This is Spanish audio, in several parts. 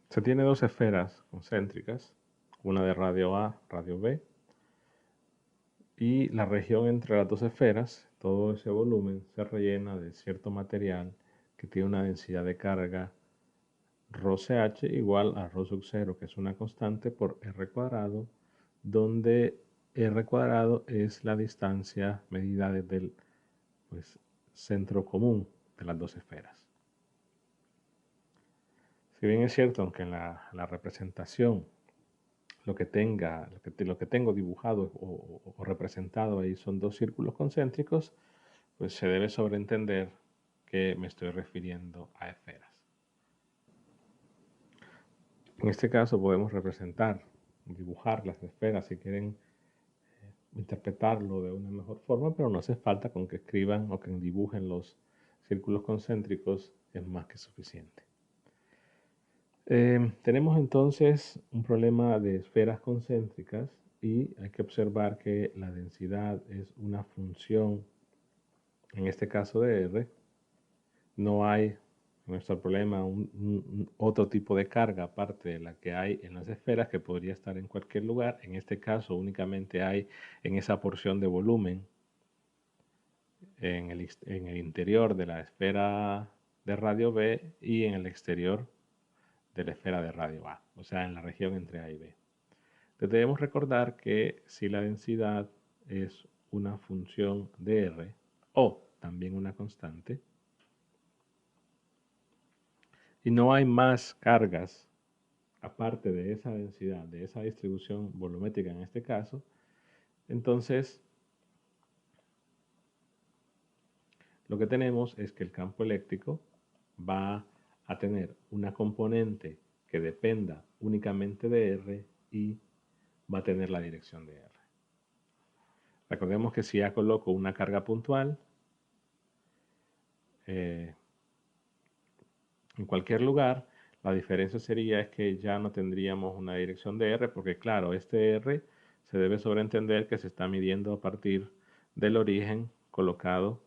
Se tiene dos esferas concéntricas, una de radio A, radio B, y la región entre las dos esferas, todo ese volumen se rellena de cierto material que tiene una densidad de carga ρch igual a ρ sub 0, que es una constante, por r cuadrado, donde r cuadrado es la distancia medida desde el centro común de las dos esferas. Si bien es cierto, aunque en la representación lo que tengo dibujado o representado ahí son dos círculos concéntricos, pues se debe sobreentender que me estoy refiriendo a esferas. En este caso podemos representar, dibujar las esferas si quieren interpretarlo de una mejor forma, pero no hace falta con que escriban o que dibujen los círculos concéntricos, es más que suficiente. Tenemos entonces un problema de esferas concéntricas y hay que observar que la densidad es una función, en este caso de R. No hay en nuestro problema otro tipo de carga aparte de la que hay en las esferas, que podría estar en cualquier lugar. En este caso únicamente hay en esa porción de volumen en el interior de la esfera de radio B y en el exterior de la esfera de radio A, o sea, en la región entre A y B. Entonces debemos recordar que si la densidad es una función de R o también una constante, y no hay más cargas aparte de esa densidad, de esa distribución volumétrica en este caso, entonces lo que tenemos es que el campo eléctrico va a tener una componente que dependa únicamente de R y va a tener la dirección de R. Recordemos que si ya coloco una carga puntual en cualquier lugar, la diferencia sería es que ya no tendríamos una dirección de R, porque claro, este R se debe sobreentender que se está midiendo a partir del origen colocado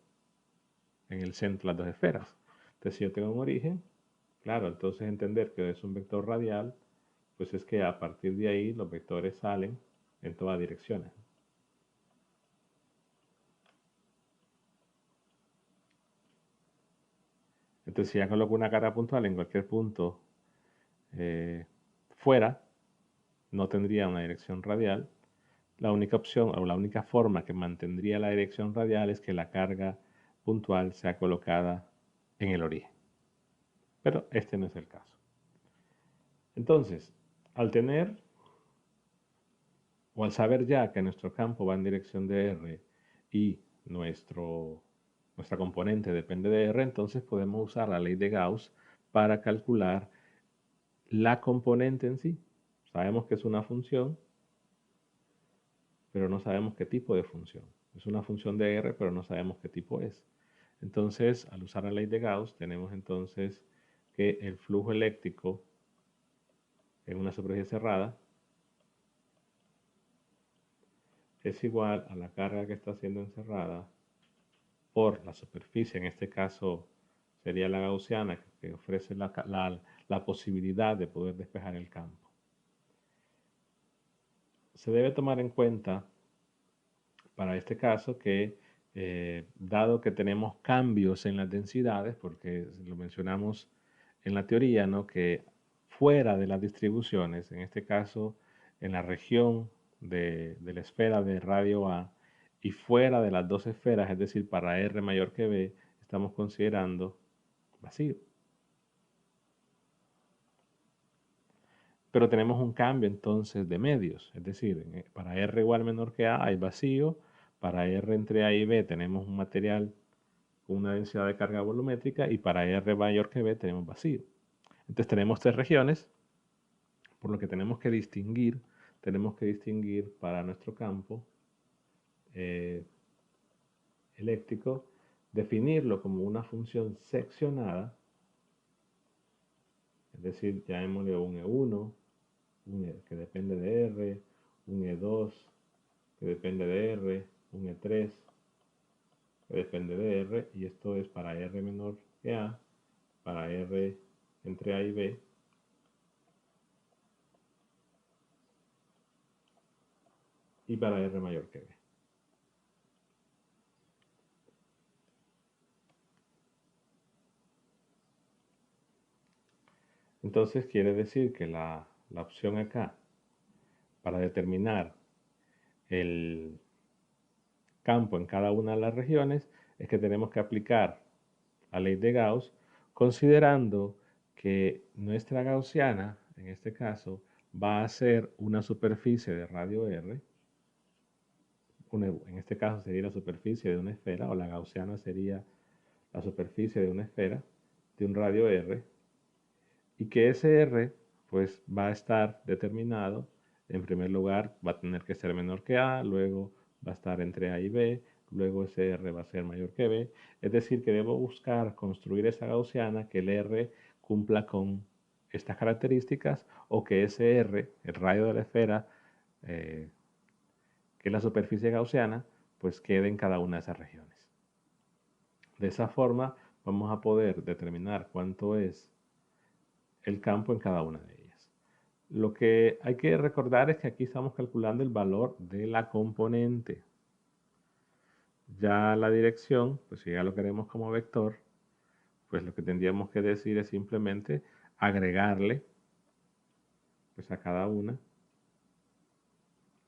en el centro de las dos esferas. Entonces, si yo tengo un origen, claro, entonces entender que es un vector radial, pues es que a partir de ahí los vectores salen en todas direcciones. Entonces, si ya coloco una carga puntual en cualquier punto fuera, no tendría una dirección radial. La única opción o la única forma que mantendría la dirección radial es que la carga puntual sea colocada en el origen. Pero este no es el caso. Entonces, al tener o al saber ya que nuestro campo va en dirección de R y nuestra componente depende de R, entonces podemos usar la ley de Gauss para calcular la componente en sí. Sabemos que es una función, pero no sabemos qué tipo de función. Es una función de R, pero no sabemos qué tipo es. Entonces, al usar la ley de Gauss, tenemos entonces que el flujo eléctrico en una superficie cerrada es igual a la carga que está siendo encerrada por la superficie, en este caso sería la gaussiana, que ofrece la posibilidad de poder despejar el campo. Se debe tomar en cuenta para este caso que dado que tenemos cambios en las densidades, porque lo mencionamos en la teoría, ¿no? Que fuera de las distribuciones, en este caso en la región de la esfera de radio A y fuera de las dos esferas, es decir, para R mayor que B, estamos considerando vacío. Pero tenemos un cambio entonces de medios, es decir, para R igual menor que A hay vacío, para R entre A y B tenemos un material con una densidad de carga volumétrica y para R mayor que B tenemos vacío. Entonces tenemos tres regiones, por lo que tenemos que distinguir para nuestro campo eléctrico, definirlo como una función seccionada, es decir, llamémosle un E1, que depende de R, un E2 que depende de R, un E3 que depende de R, y esto es para R menor que A, para R entre A y B, y para R mayor que B. Entonces quiere decir que la opción acá para determinar el campo en cada una de las regiones es que tenemos que aplicar la ley de Gauss, considerando que nuestra gaussiana, en este caso, va a ser una superficie de radio R, en este caso sería la superficie de una esfera, o la gaussiana sería la superficie de una esfera, de un radio R, y que ese R pues va a estar determinado, en primer lugar va a tener que ser menor que A, luego va a estar entre A y B, luego ese R va a ser mayor que B, es decir que debo buscar construir esa gaussiana que el R cumpla con estas características o que ese R, el radio de la esfera, que es la superficie gaussiana, pues quede en cada una de esas regiones. De esa forma vamos a poder determinar cuánto es el campo en cada una de ellas. Lo que hay que recordar es que aquí estamos calculando el valor de la componente. Ya la dirección, pues si ya lo queremos como vector, pues lo que tendríamos que decir es simplemente agregarle pues a cada una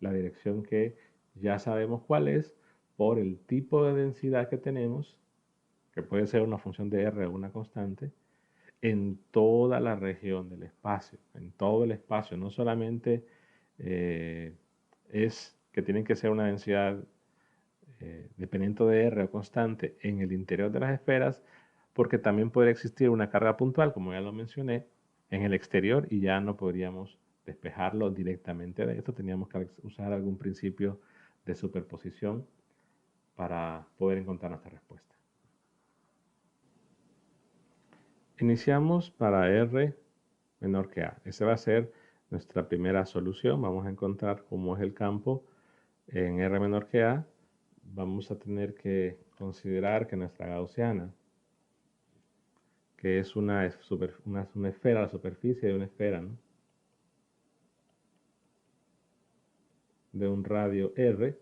la dirección que ya sabemos cuál es por el tipo de densidad que tenemos, que puede ser una función de R o una constante, en toda la región del espacio, en todo el espacio, no solamente es que tienen que ser una densidad dependiente de R o constante en el interior de las esferas, porque también puede existir una carga puntual, como ya lo mencioné, en el exterior y ya no podríamos despejarlo directamente de esto, teníamos que usar algún principio de superposición para poder encontrar nuestra respuesta. Iniciamos para R menor que A. Esa va a ser nuestra primera solución. Vamos a encontrar cómo es el campo en R menor que A. Vamos a tener que considerar que nuestra gaussiana, que es una esfera, la superficie de una esfera, ¿no?, de un radio R,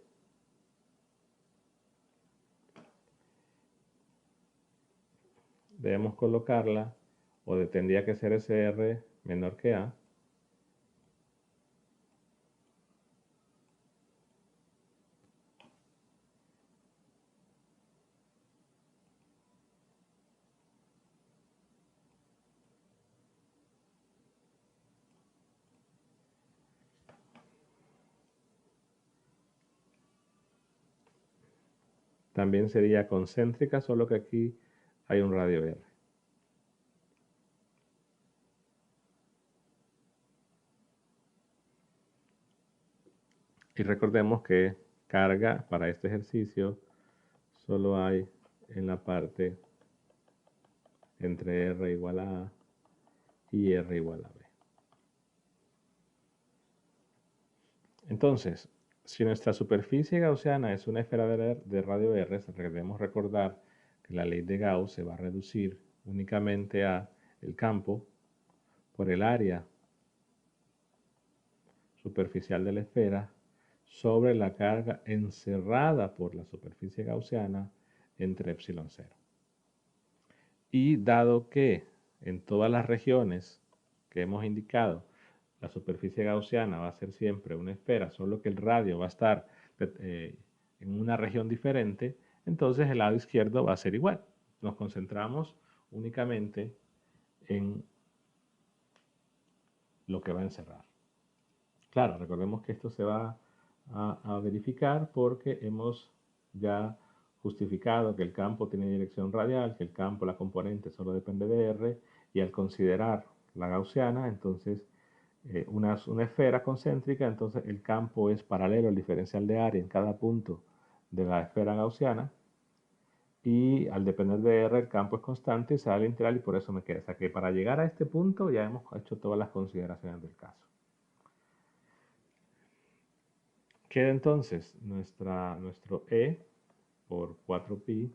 debemos colocarla, o tendría que ser ese R menor que A, también sería concéntrica, solo que aquí hay un radio R. Y recordemos que carga para este ejercicio solo hay en la parte entre R igual a A y R igual a B. Entonces, si nuestra superficie gaussiana es una esfera de radio R, debemos recordar que la ley de Gauss se va a reducir únicamente a el campo por el área superficial de la esfera sobre la carga encerrada por la superficie gaussiana entre epsilon 0. Y dado que en todas las regiones que hemos indicado la superficie gaussiana va a ser siempre una esfera, solo que el radio va a estar en una región diferente, entonces el lado izquierdo va a ser igual. Nos concentramos únicamente en lo que va a encerrar. Claro, recordemos que esto se va a verificar porque hemos ya justificado que el campo tiene dirección radial, que el campo, la componente, solo depende de R, y al considerar la gaussiana, entonces una esfera concéntrica, entonces el campo es paralelo al diferencial de área en cada punto de la esfera gaussiana, y al depender de R el campo es constante y sale al integral y por eso me queda. O sea que para llegar a este punto ya hemos hecho todas las consideraciones del caso. Queda entonces nuestro E por 4pi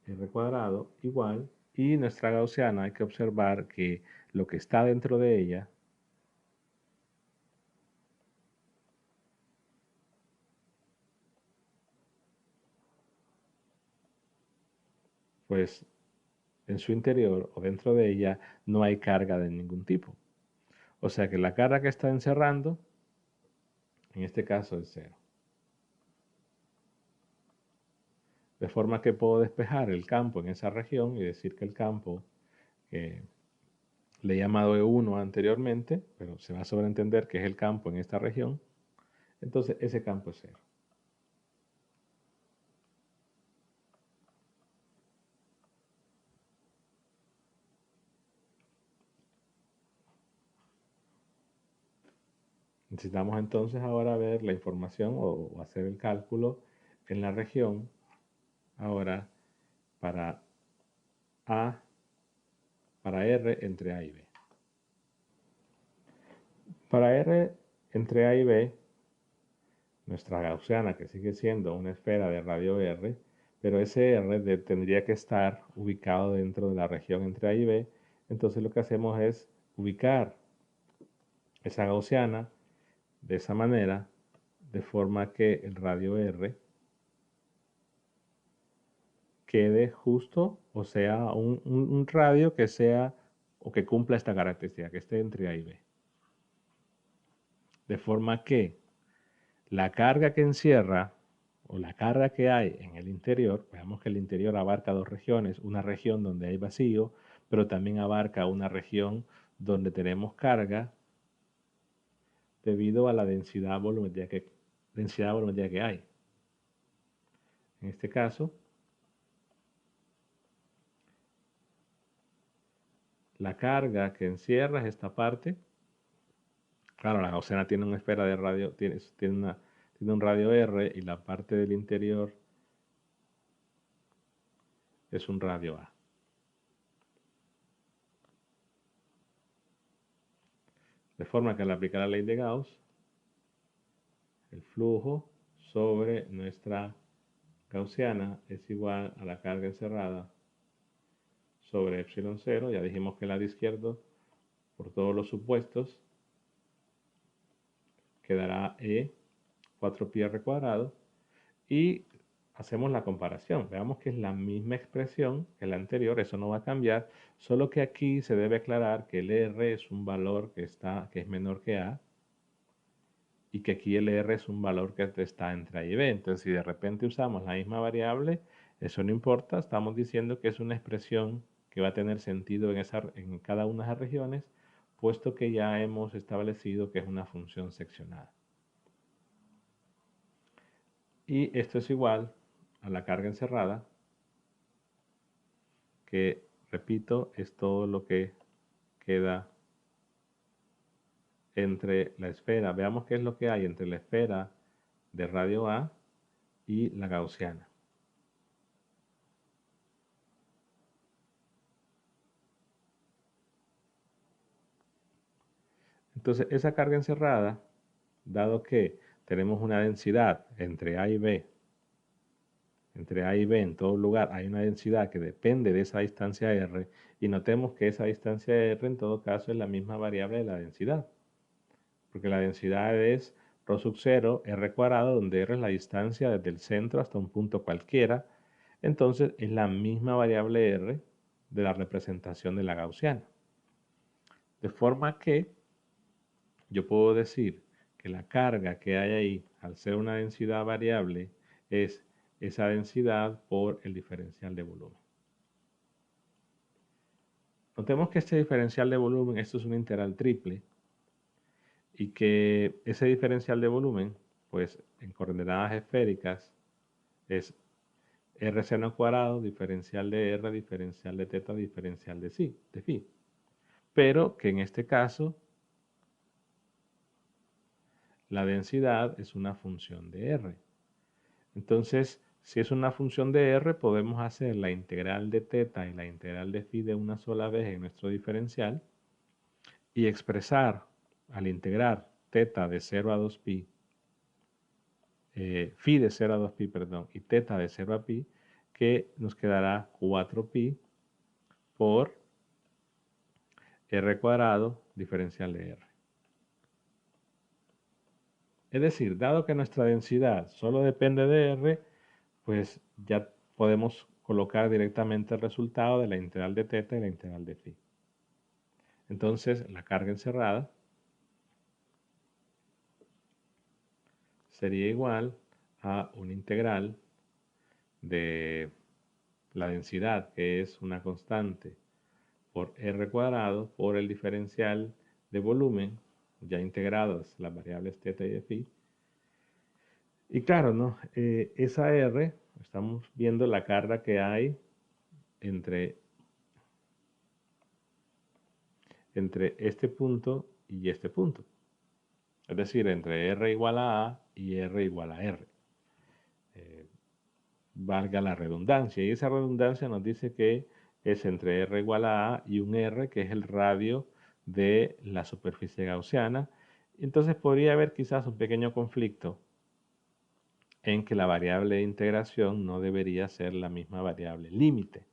R cuadrado igual, y nuestra gaussiana hay que observar que lo que está dentro de ella pues en su interior o dentro de ella no hay carga de ningún tipo. O sea que la carga que está encerrando, en este caso es cero. De forma que puedo despejar el campo en esa región y decir que el campo que le he llamado E1 anteriormente, pero se va a sobreentender que es el campo en esta región, entonces ese campo es cero. Necesitamos entonces ahora ver la información o hacer el cálculo en la región ahora para A, para R entre A y B. Para R entre A y B, nuestra gaussiana, que sigue siendo una esfera de radio R, pero ese R tendría que estar ubicado dentro de la región entre A y B, entonces lo que hacemos es ubicar esa gaussiana de esa manera, de forma que el radio R quede justo, o sea, un radio que sea o que cumpla esta característica, que esté entre A y B. De forma que la carga que encierra o la carga que hay en el interior, veamos que el interior abarca dos regiones, una región donde hay vacío, pero también abarca una región donde tenemos carga debido a la densidad volumétrica que hay. En este caso, la carga que encierra es esta parte. Claro, la gaussiana tiene una esfera de radio, tiene un radio R y la parte del interior es un radio A. De forma que al aplicar la ley de Gauss, el flujo sobre nuestra gaussiana es igual a la carga encerrada sobre epsilon 0. Ya dijimos que el lado izquierdo, por todos los supuestos, quedará E 4pi r cuadrado. Y hacemos la comparación. Veamos que es la misma expresión que la anterior, eso no va a cambiar, solo que aquí se debe aclarar que el R es un valor que es menor que A y que aquí el R es un valor que está entre A y B. Entonces, si de repente usamos la misma variable, eso no importa, estamos diciendo que es una expresión que va a tener sentido en cada una de las regiones, puesto que ya hemos establecido que es una función seccionada. Y esto es igual a la carga encerrada, que, repito, es todo lo que queda entre la esfera. Veamos qué es lo que hay entre la esfera de radio A y la gaussiana. Entonces, esa carga encerrada, dado que tenemos una densidad entre A y B, en todo lugar hay una densidad que depende de esa distancia R, y notemos que esa distancia R en todo caso es la misma variable de la densidad, porque la densidad es ρ sub 0 R cuadrado, donde R es la distancia desde el centro hasta un punto cualquiera, entonces es la misma variable R de la representación de la gaussiana. De forma que yo puedo decir que la carga que hay ahí, al ser una densidad variable, es esa densidad por el diferencial de volumen. Notemos que este diferencial de volumen, esto es un integral triple, y que ese diferencial de volumen, pues en coordenadas esféricas, es r seno cuadrado, diferencial de r, diferencial de teta, diferencial de phi. Pero que en este caso la densidad es una función de r. Entonces, si es una función de r, podemos hacer la integral de teta y la integral de phi de una sola vez en nuestro diferencial y expresar al integrar teta de 0 a 2pi, phi de 0 a 2pi, perdón, y teta de 0 a pi, que nos quedará 4pi por r cuadrado diferencial de r. Es decir, dado que nuestra densidad solo depende de r, pues ya podemos colocar directamente el resultado de la integral de teta y la integral de phi. Entonces, la carga encerrada sería igual a una integral de la densidad, que es una constante, por r cuadrado, por el diferencial de volumen, ya integrados las variables teta y phi. Y claro, ¿no? Esa r, estamos viendo la carga que hay entre este punto y este punto. Es decir, entre r igual a y r igual a r. Valga la redundancia. Y esa redundancia nos dice que es entre r igual a y un r, que es el radio de la superficie gaussiana. Entonces podría haber quizás un pequeño conflicto en que la variable de integración no debería ser la misma variable límite.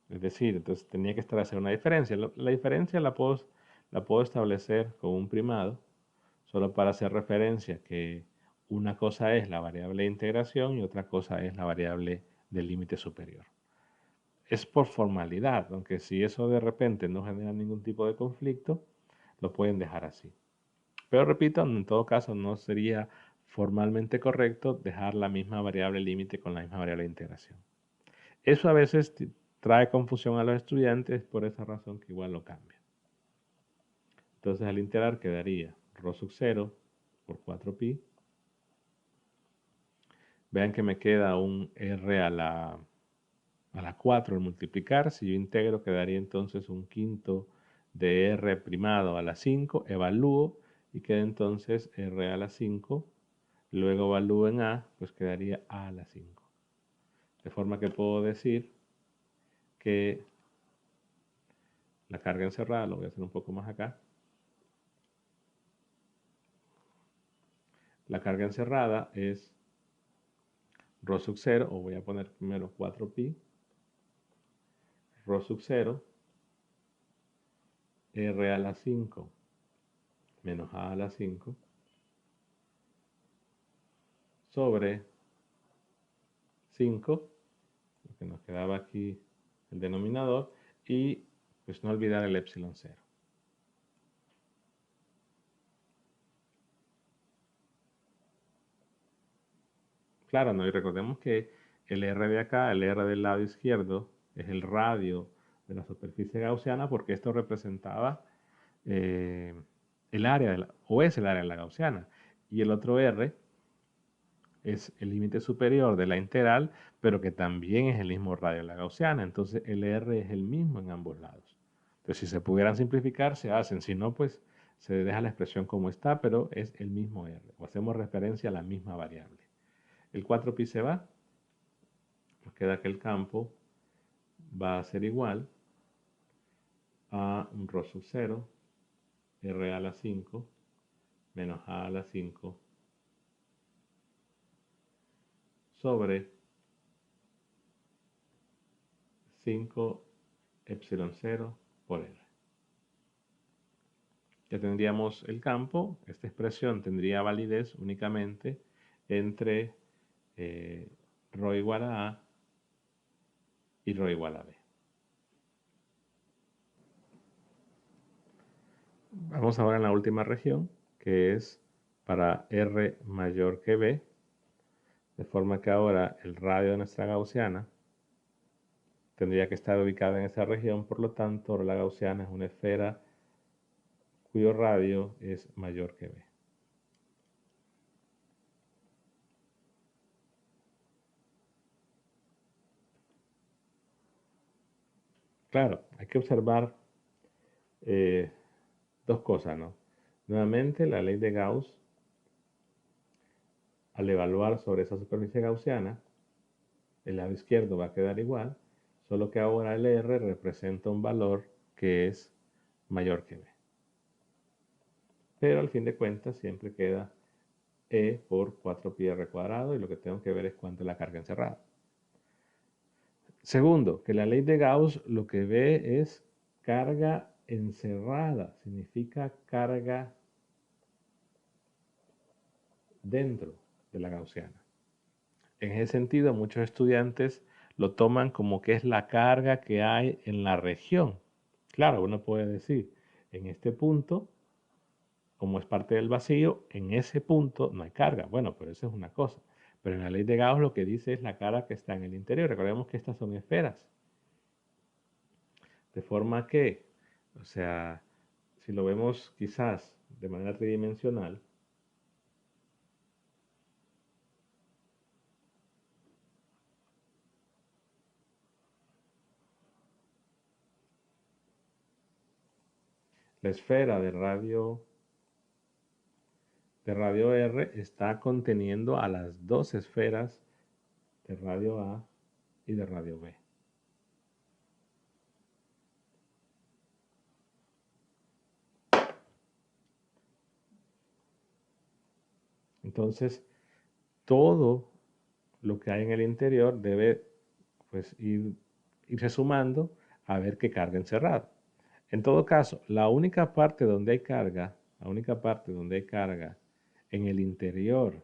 Es decir, entonces tenía que estar hacer una diferencia. La diferencia la puedo establecer con un primado, solo para hacer referencia que una cosa es la variable de integración y otra cosa es la variable del límite superior. Es por formalidad, aunque si eso de repente no genera ningún tipo de conflicto, lo pueden dejar así. Pero repito, en todo caso no sería formalmente correcto dejar la misma variable límite con la misma variable de integración. Eso a veces trae confusión a los estudiantes, por esa razón que igual lo cambian. Entonces al integrar quedaría rho sub 0 por 4pi. Vean que me queda un r a la 4 al multiplicar. Si yo integro quedaría entonces un quinto de r primado a la 5. Evalúo y queda entonces r a la 5. Luego evalúo en a, pues quedaría a la 5. De forma que puedo decir que la carga encerrada, lo voy a hacer un poco más acá. La carga encerrada es rho sub 0, o voy a poner primero 4pi, rho sub 0, r a la 5 menos a la 5, sobre 5, lo que nos quedaba aquí el denominador, y pues no olvidar el epsilon 0. Claro, ¿no? Y recordemos que el R de acá, el R del lado izquierdo, es el radio de la superficie gaussiana, porque esto representaba el área, o es el área de la gaussiana. Y el otro R es el límite superior de la integral, pero que también es el mismo radio de la gaussiana. Entonces el R es el mismo en ambos lados. Entonces si se pudieran simplificar, se hacen. Si no, pues se deja la expresión como está, pero es el mismo R. O hacemos referencia a la misma variable. El 4pi se va. Nos queda que el campo va a ser igual a un rho sub 0, r a la 5, menos a la 5, sobre 5 epsilon 0 por r. Ya tendríamos el campo. Esta expresión tendría validez únicamente entre rho igual a y rho igual a b. Vamos ahora en la última región, que es para r mayor que b, de forma que ahora el radio de nuestra gaussiana tendría que estar ubicada en esa región. Por lo tanto, la gaussiana es una esfera cuyo radio es mayor que b. Claro, hay que observar dos cosas, ¿no? Nuevamente, la ley de Gauss, al evaluar sobre esa superficie gaussiana, el lado izquierdo va a quedar igual, solo que ahora el R representa un valor que es mayor que b. Pero al fin de cuentas siempre queda E por 4pi r cuadrado, y lo que tengo que ver es cuánto es la carga encerrada. Segundo, que la ley de Gauss lo que ve es carga encerrada, significa carga dentro de la gaussiana. En ese sentido, muchos estudiantes lo toman como que es la carga que hay en la región. Claro, uno puede decir, en este punto, como es parte del vacío, en ese punto no hay carga. Bueno, pero eso es una cosa. Pero en la ley de Gauss lo que dice es la carga que está en el interior. Recordemos que estas son esferas. De forma que, o sea, si lo vemos quizás de manera tridimensional, la esfera de radio R está conteniendo a las dos esferas de radio A y de radio B. Entonces, todo lo que hay en el interior debe pues irse sumando a ver qué carga encerrada. En todo caso, la única parte donde hay carga, en el interior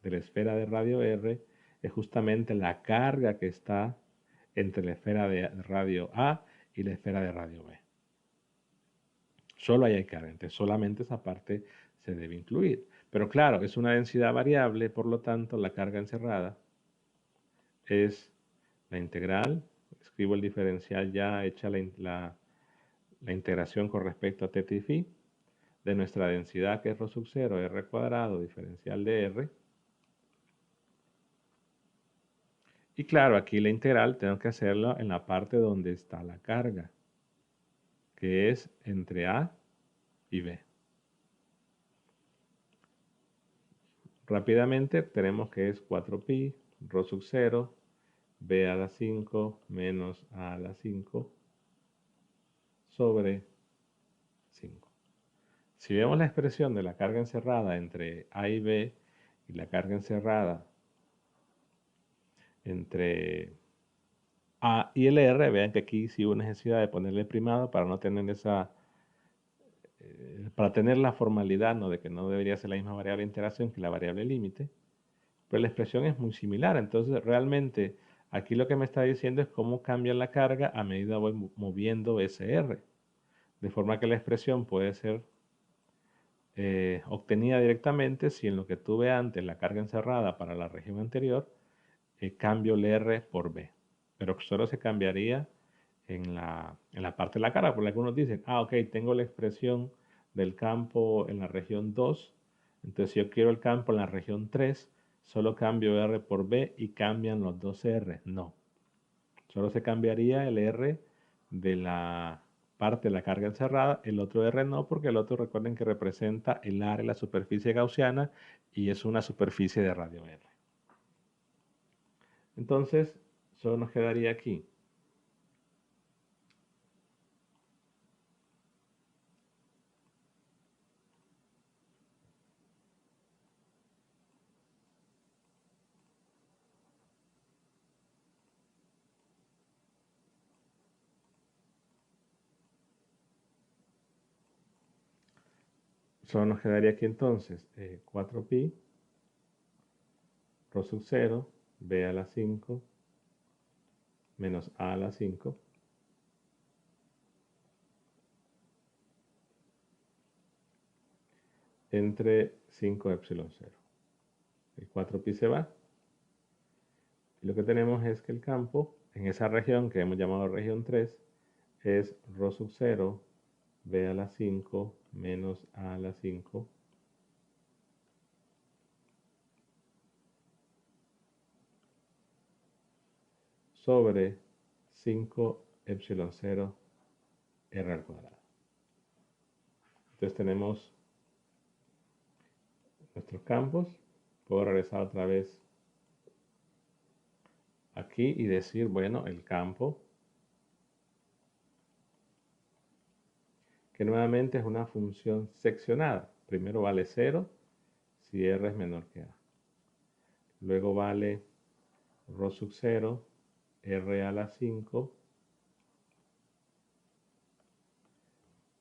de la esfera de radio R es justamente la carga que está entre la esfera de radio A y la esfera de radio B. Solo ahí hay carga, entonces solamente esa parte se debe incluir. Pero claro, es una densidad variable, por lo tanto la carga encerrada es la integral, escribo el diferencial ya hecha la integración con respecto a θ y φ, de nuestra densidad que es ρ sub 0, r cuadrado, diferencial de r. Y claro, aquí la integral tengo que hacerlo en la parte donde está la carga, que es entre A y B. Rápidamente tenemos que es 4pi, ρ sub 0, b a la 5 menos a la 5 sobre 5. Si vemos la expresión de la carga encerrada entre A y B y la carga encerrada entre A y el R, vean que aquí sí hubo necesidad de ponerle primado para no tener para tener la formalidad, ¿no?, de que no debería ser la misma variable de interacción que la variable límite, pero la expresión es muy similar. Entonces, realmente, aquí lo que me está diciendo es cómo cambia la carga a medida que voy moviendo ese R. De forma que la expresión puede ser obtenida directamente si en lo que tuve antes, la carga encerrada para la región anterior, cambio el R por B. Pero solo se cambiaría en la parte de la carga, porque algunos dicen, ok, tengo la expresión del campo en la región 2, entonces si yo quiero el campo en la región 3, solo cambio R por B y cambian los dos R. No, solo se cambiaría el R de la parte de la carga encerrada, el otro R no, porque el otro recuerden que representa el área de la superficie gaussiana y es una superficie de radio R. Entonces, solo nos quedaría aquí solo nos quedaría aquí entonces 4pi, ρ sub 0, b a la 5, menos a la 5, entre 5 epsilon 0. El 4pi se va. Y lo que tenemos es que el campo en esa región que hemos llamado región 3 es ρ sub 0, b a la 5, menos a la 5, sobre 5 epsilon 0 r al cuadrado. Entonces tenemos nuestros campos. Puedo regresar otra vez aquí y decir, bueno, el campo, que nuevamente es una función seccionada. Primero vale 0 si r es menor que a. Luego vale ρ sub 0, r a la 5,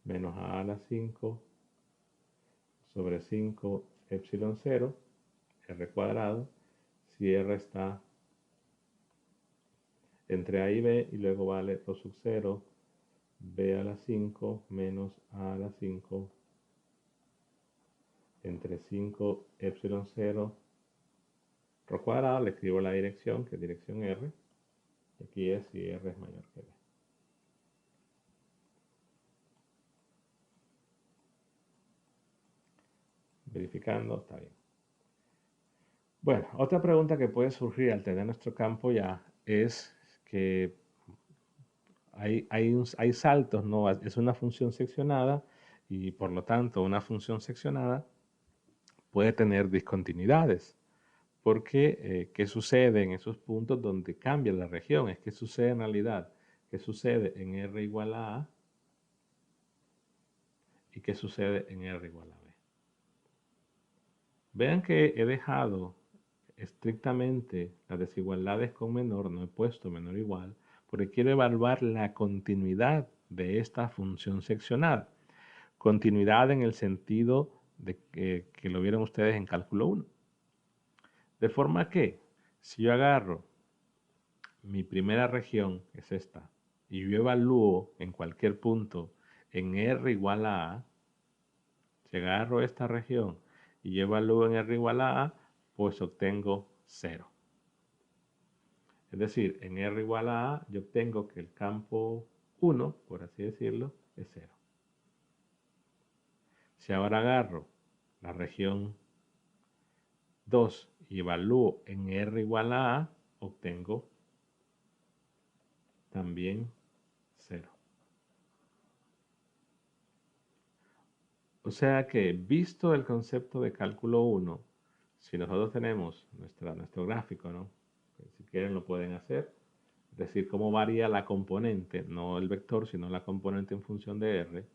menos a la 5, sobre 5 epsilon 0, r cuadrado, si r está que entre A y B, y luego vale rho sub 0, B a la 5 menos A a la 5 entre 5 epsilon 0 rho cuadrado. Le escribo la dirección, que es dirección R. Y aquí es si R es mayor que B. Verificando, está bien. Bueno, otra pregunta que puede surgir al tener nuestro campo ya es que hay saltos, ¿no? Es una función seccionada y por lo tanto una función seccionada puede tener discontinuidades. Porque, ¿qué sucede en esos puntos donde cambia la región? Es que sucede en realidad, ¿qué sucede en R igual a A? ¿Y qué sucede en R igual a B? Vean que he dejado estrictamente las desigualdades con menor, no he puesto menor o igual, porque quiero evaluar la continuidad de esta función seccionada. Continuidad en el sentido de que lo vieron ustedes en cálculo 1. De forma que, si yo agarro mi primera región, es esta, y yo evalúo en cualquier punto en R igual a A, si agarro esta región y yo evalúo en R igual a A, pues obtengo 0. Es decir, en R igual a A yo obtengo que el campo 1, por así decirlo, es 0. Si ahora agarro la región 2 y evalúo en R igual a A, obtengo también 0. O sea que, visto el concepto de cálculo 1, si nosotros tenemos nuestro gráfico, ¿no? Si quieren lo pueden hacer. Es decir, cómo varía la componente, no el vector, sino la componente en función de R.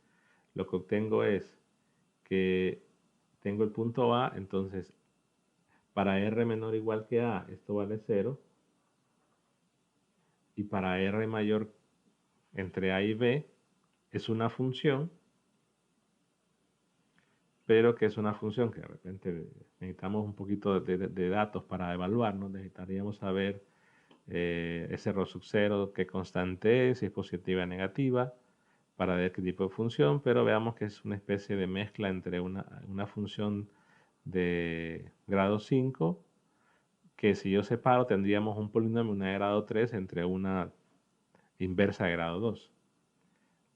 Lo que obtengo es que tengo el punto A, entonces para R menor o igual que A, esto vale 0. Y para R mayor entre A y B, es una función, pero que es una función que de repente necesitamos un poquito de datos para evaluarnos. Necesitaríamos saber ese rho sub 0, qué constante es, si es positiva o negativa, para ver qué tipo de función, pero veamos que es una especie de mezcla entre una función de grado 5, que si yo separo tendríamos un polinomio, una de grado 3, entre una inversa de grado 2.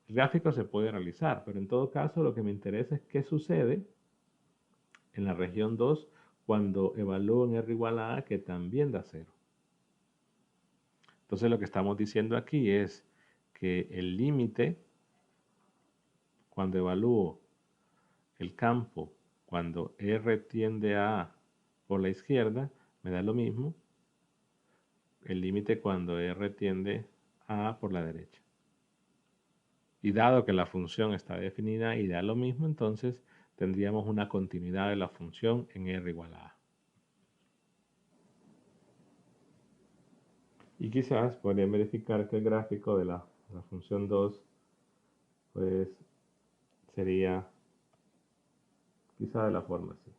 El gráfico se puede realizar, pero en todo caso lo que me interesa es qué sucede en la región 2 cuando evalúo en R igual a A, que también da 0. Entonces lo que estamos diciendo aquí es que el límite, cuando evalúo el campo, cuando R tiende a A por la izquierda, me da lo mismo el límite cuando R tiende a A por la derecha. Y dado que la función está definida y da lo mismo, entonces tendríamos una continuidad de la función en R igual a A. Y quizás podrían verificar que el gráfico de la función 2 pues sería quizá de la forma así.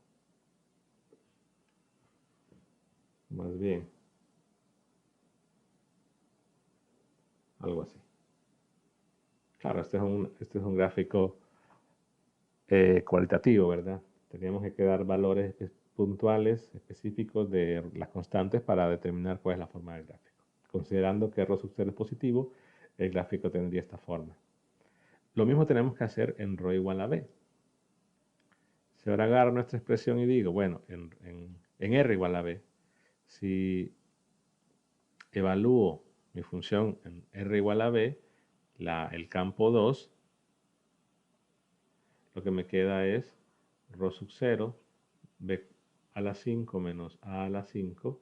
Más bien, algo así. Claro, este es un gráfico cualitativo, ¿verdad? Teníamos que dar valores puntuales, específicos de las constantes para determinar cuál es la forma del gráfico. Considerando que ρ sub 0 es positivo, el gráfico tendría esta forma. Lo mismo tenemos que hacer en ρ igual a b. Si ahora agarro nuestra expresión y digo, bueno, en R igual a b, si evalúo mi función en R igual a b, el campo 2, lo que me queda es ρ sub 0, b a la 5 menos a la 5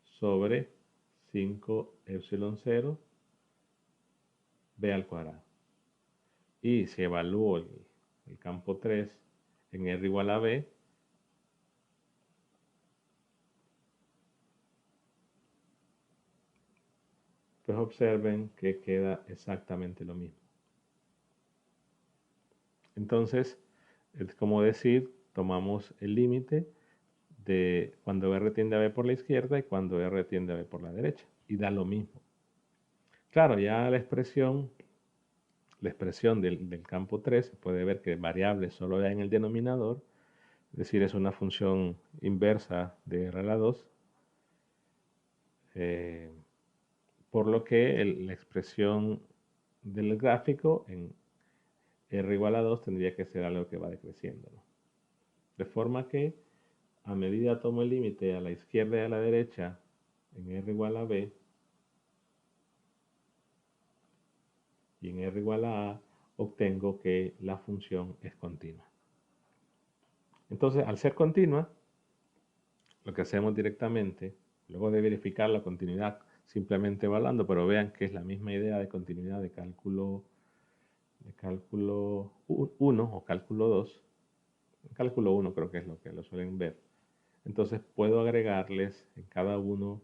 sobre 5 epsilon 0 b al cuadrado. Y si evalúo el campo 3 en R igual a b, pues observen que queda exactamente lo mismo. Entonces, es como decir, tomamos el límite de cuando R tiende a B por la izquierda y cuando R tiende a B por la derecha. y da lo mismo. Claro, ya la expresión del campo 3, se puede ver que variable solo hay en el denominador, es decir, es una función inversa de R a la 2, por lo que la expresión del gráfico en R igual a 2 tendría que ser algo que va decreciendo, ¿no? De forma que a medida tomo el límite a la izquierda y a la derecha en R igual a B y en R igual a A, obtengo que la función es continua. Entonces, al ser continua, lo que hacemos directamente, luego de verificar la continuidad simplemente evaluando, pero vean que es la misma idea de continuidad de cálculo 1 o cálculo 2, cálculo 1 creo que es lo que lo suelen ver. Entonces puedo agregarles en cada uno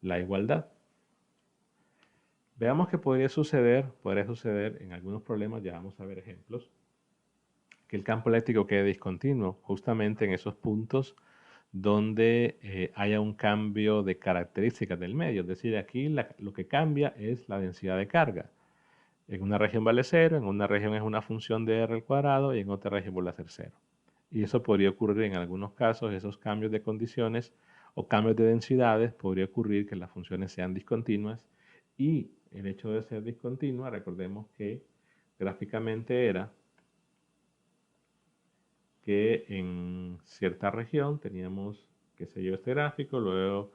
la igualdad. Veamos qué podría suceder en algunos problemas, ya vamos a ver ejemplos, que el campo eléctrico quede discontinuo, justamente en esos puntos donde haya un cambio de características del medio. Es decir, aquí lo que cambia es la densidad de carga. En una región vale 0, en una región es una función de r al cuadrado y en otra región vuelve a ser 0. Y eso podría ocurrir en algunos casos, esos cambios de condiciones o cambios de densidades, podría ocurrir que las funciones sean discontinuas y el hecho de ser discontinua, recordemos que gráficamente era que en cierta región teníamos, qué sé yo, este gráfico, luego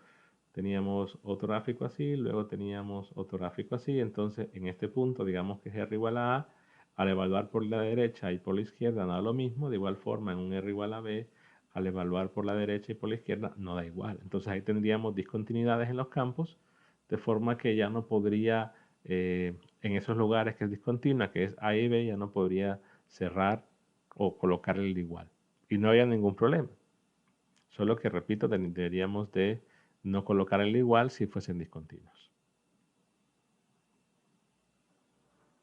teníamos otro gráfico así, luego teníamos otro gráfico así, entonces en este punto digamos que es R igual a A, al evaluar por la derecha y por la izquierda no da lo mismo, de igual forma en un R igual a B, al evaluar por la derecha y por la izquierda no da igual. Entonces ahí tendríamos discontinuidades en los campos, de forma que ya no podría, en esos lugares que es discontinua, que es A y B, ya no podría cerrar o colocarle el igual. Y no había ningún problema. Solo que, repito, deberíamos de no colocar el igual si fuesen discontinuos.